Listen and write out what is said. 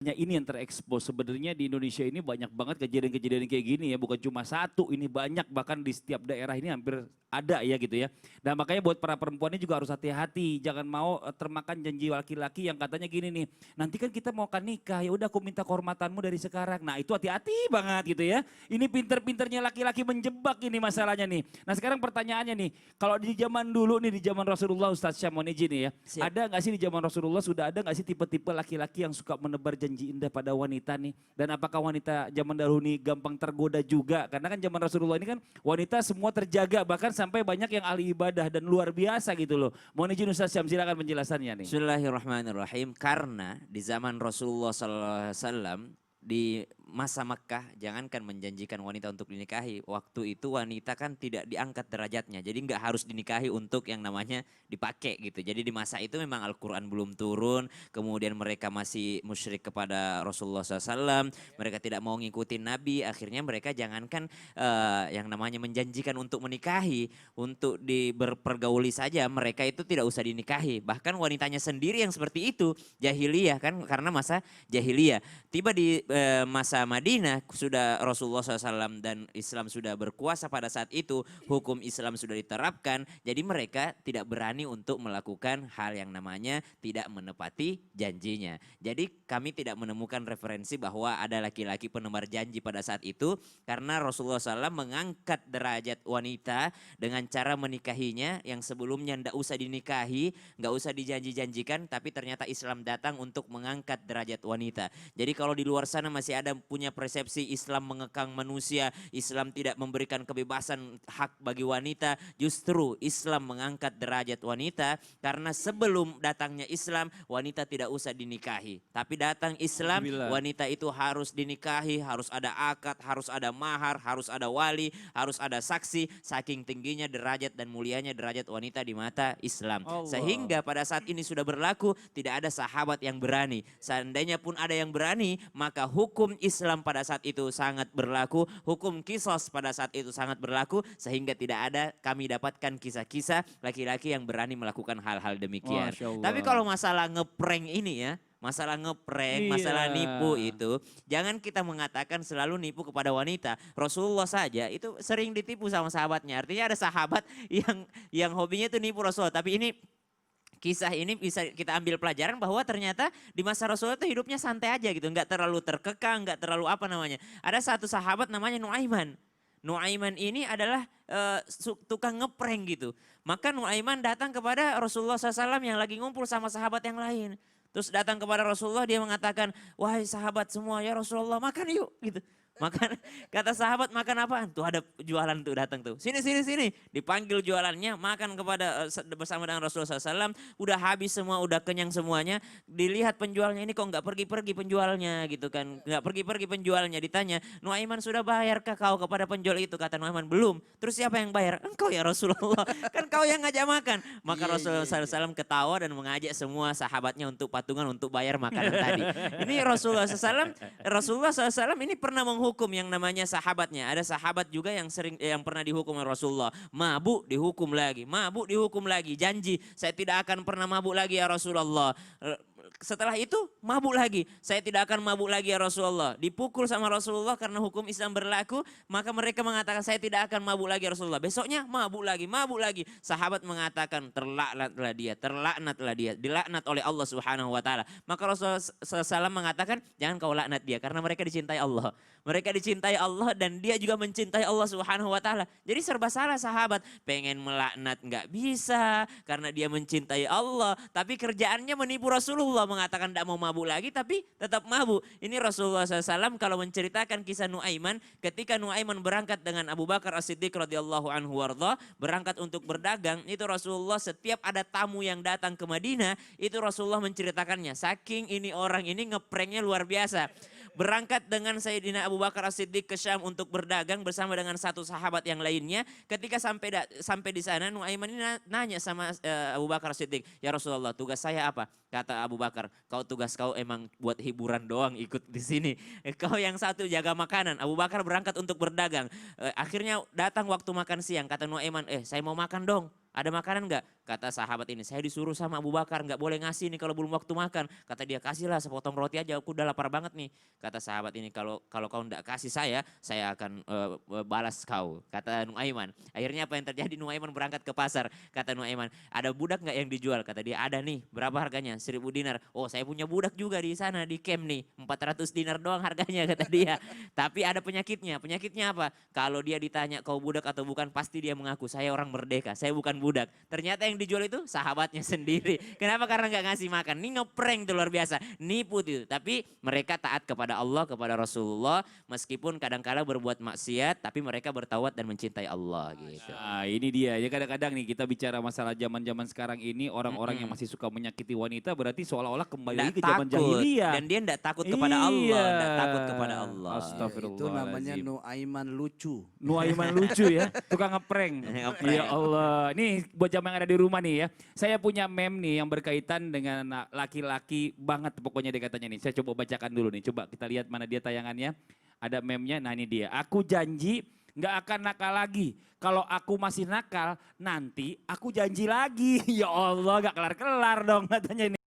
Ini yang terekspos sebenarnya di Indonesia ini banyak banget kejadian-kejadian kayak gini ya, bukan cuma satu, ini banyak bahkan di setiap daerah ini hampir ada ya gitu ya. Dan makanya buat para perempuan ini juga harus hati-hati, jangan mau termakan janji laki-laki yang katanya gini nih, nanti kan kita mau akan nikah, ya udah aku minta kehormatanmu dari sekarang. Nah itu hati-hati banget gitu ya. Ini pinter-pinternya laki-laki menjebak ini masalahnya nih. Nah sekarang pertanyaannya nih, kalau di zaman dulu nih, di zaman Rasulullah, Ustadz Syamoniji nih ya, Siap. ada nggak sih di zaman Rasulullah sudah ada nggak sih tipe-tipe laki-laki yang suka menebar janji indah pada wanita nih? Dan apakah wanita zaman dahulu ini gampang tergoda juga? Karena kan zaman Rasulullah ini kan wanita semua terjaga, bahkan sampai banyak yang ahli ibadah dan luar biasa gitu loh. Mohon izin Ustaz Syam, silakan penjelasannya nih. Bismillahirrahmanirrahim. Karena di zaman Rasulullah SAW di masa Makkah, jangankan menjanjikan wanita untuk dinikahi, waktu itu wanita kan tidak diangkat derajatnya, jadi nggak harus dinikahi untuk yang namanya dipakai gitu. Jadi di masa itu memang Al-Quran belum turun, kemudian mereka masih musyrik kepada Rasulullah SAW, mereka tidak mau ngikutin Nabi, akhirnya mereka jangankan yang namanya menjanjikan untuk menikahi, untuk berpergauli saja, mereka itu tidak usah dinikahi. Bahkan wanitanya sendiri yang seperti itu, jahiliyah kan, karena masa jahiliyah. Tiba di masa Madinah, sudah Rasulullah SAW dan Islam sudah berkuasa pada saat itu, hukum Islam sudah diterapkan, jadi mereka tidak berani untuk melakukan hal yang namanya tidak menepati janjinya. Jadi kami tidak menemukan referensi bahwa ada laki-laki penebar janji pada saat itu, karena Rasulullah SAW mengangkat derajat wanita dengan cara menikahinya yang sebelumnya tidak usah dinikahi, nggak usah dijanji-janjikan, tapi ternyata Islam datang untuk mengangkat derajat wanita. Jadi kalau di luar sana masih ada punya persepsi Islam mengekang manusia, Islam tidak memberikan kebebasan hak bagi wanita, justru Islam mengangkat derajat wanita, karena sebelum datangnya Islam wanita tidak usah dinikahi. Tapi datang Islam, Alhamdulillah. wanita itu harus dinikahi, harus ada akad, harus ada mahar, harus ada wali, harus ada saksi, saking tingginya derajat dan mulianya derajat wanita di mata Islam. Allah. Sehingga pada saat ini sudah berlaku, tidak ada sahabat yang berani. Seandainya pun ada yang berani, maka hukum Islam pada saat itu sangat berlaku, hukum kisos pada saat itu sangat berlaku, sehingga tidak ada kami dapatkan kisah-kisah laki-laki yang berani melakukan hal-hal demikian. Masya Tapi Allah. kalau masalah ngeprank ini ya, masalah ngeprank, Iya. masalah nipu itu, jangan kita mengatakan selalu nipu kepada wanita. Rasulullah saja itu sering ditipu sama sahabatnya. Artinya ada sahabat yang hobinya itu nipu Rasulullah. Tapi ini kisah ini bisa kita ambil pelajaran bahwa ternyata di masa Rasulullah itu hidupnya santai aja gitu, nggak terlalu terkekang, nggak terlalu apa namanya. Ada satu sahabat namanya Nuaiman. Nuaiman ini adalah tukang ngeprank gitu. Maka Nuaiman datang kepada Rasulullah SAW yang lagi ngumpul sama sahabat yang lain. Terus datang kepada Rasulullah, dia mengatakan, wahai sahabat semua, ya Rasulullah makan yuk gitu. Makan, kata sahabat, makan apaan? Tuh ada jualan tuh datang tuh. Sini, sini, sini. Dipanggil jualannya, makan kepada bersama dengan Rasulullah SAW. Udah habis semua, udah kenyang semuanya. Dilihat penjualnya ini kok nggak pergi-pergi penjualnya gitu kan. Nggak pergi-pergi penjualnya. Ditanya, Nuaiman sudah bayarkah kau kepada penjual itu? Kata Nuaiman, belum. Terus siapa yang bayar? Engkau ya Rasulullah. Kan kau yang ngajak makan. Maka Rasulullah SAW ketawa dan mengajak semua sahabatnya untuk patungan untuk bayar makanan tadi. Ini Rasulullah SAW ini pernah menghukum yang namanya sahabatnya. Ada sahabat juga yang pernah dihukum oleh Rasulullah. Mabuk dihukum lagi, mabuk dihukum lagi. Janji saya tidak akan pernah mabuk lagi ya Rasulullah. Setelah itu mabuk lagi. Saya tidak akan mabuk lagi ya Rasulullah. Dipukul sama Rasulullah karena hukum Islam berlaku. Maka mereka mengatakan saya tidak akan mabuk lagi ya Rasulullah. Besoknya mabuk lagi, mabuk lagi. Sahabat mengatakan terlaknatlah dia, terlaknatlah dia. Dilaknat oleh Allah Subhanahu wa taala. Maka Rasulullah SAW mengatakan jangan kau laknat dia karena mereka dicintai Allah. Mereka dicintai Allah dan dia juga mencintai Allah Subhanahu wa taala. Jadi serba salah sahabat. Pengen melaknat nggak bisa karena dia mencintai Allah. Tapi kerjaannya menipu Rasulullah, mengatakan tidak mau mabuk lagi tapi tetap mabuk. Ini Rasulullah SAW kalau menceritakan kisah Nuaiman, ketika Nuaiman berangkat dengan Abu Bakar As-Siddiq radhiyallahu anhu warda, berangkat untuk berdagang, itu Rasulullah setiap ada tamu yang datang ke Madinah, itu Rasulullah menceritakannya. Saking ini orang ini ngepranknya luar biasa. Berangkat dengan Sayyidina Abu Bakar As-Siddiq ke Syam untuk berdagang bersama dengan satu sahabat yang lainnya. Ketika sampai di sana, Nuaiman ini nanya sama Abu Bakar As-Siddiq, ya Rasulullah, tugas saya apa? Kata Abu Bakar, tugas kau emang buat hiburan doang ikut di sini. Kau yang satu jaga makanan. Abu Bakar berangkat untuk berdagang. Akhirnya datang waktu makan siang. Kata Nuaiman, saya mau makan dong. ada makanan nggak? Kata sahabat ini, saya disuruh sama Abu Bakar nggak boleh ngasih nih kalau belum waktu makan. Kata dia, kasihlah sepotong roti aja, aku udah lapar banget nih. Kata sahabat ini, kalau kalau kau nggak kasih saya akan balas kau. Kata Nuaiman. Akhirnya apa yang terjadi? Nuaiman berangkat ke pasar. Kata Nuaiman, ada budak nggak yang dijual? Kata dia, ada nih. Berapa harganya? 1.000 dinar. Oh, saya punya budak juga di sana di camp nih. 400 dinar doang harganya, kata dia. Tapi ada penyakitnya. Penyakitnya apa? Kalau dia ditanya kau budak atau bukan, pasti dia mengaku saya orang merdeka, saya bukan budak. Ternyata yang dijual itu sahabatnya sendiri. Kenapa? Karena nggak ngasih makan. Ini ngeprank tuh luar biasa, nipu tuh. Tapi mereka taat kepada Allah, kepada Rasulullah, meskipun kadang-kala berbuat maksiat, tapi mereka bertaubat dan mencintai Allah gitu. Nah, ini dia ya, kadang-kadang nih kita bicara masalah zaman-zaman sekarang ini, orang-orang yang Mm-mm. masih suka menyakiti wanita berarti seolah-olah kembali Nggak lagi ke zaman takut jahiliyah. dan dia nggak takut kepada Allah, Iya. nggak takut kepada Allah. Astagfirullah. Itu namanya Nuaiman lucu. Nuaiman lucu ya, tukang ngeprank. Ngeprank. Ya Allah, nih buat jamaah yang ada di rumah nih ya. Saya punya meme nih yang berkaitan dengan laki-laki banget pokoknya dia katanya nih. Saya coba bacakan dulu nih, coba kita lihat mana dia tayangannya. Ada meme-nya, nah ini dia. Aku janji nggak akan nakal lagi. Kalau aku masih nakal, nanti aku janji lagi. Ya Allah, gak kelar-kelar dong katanya ini.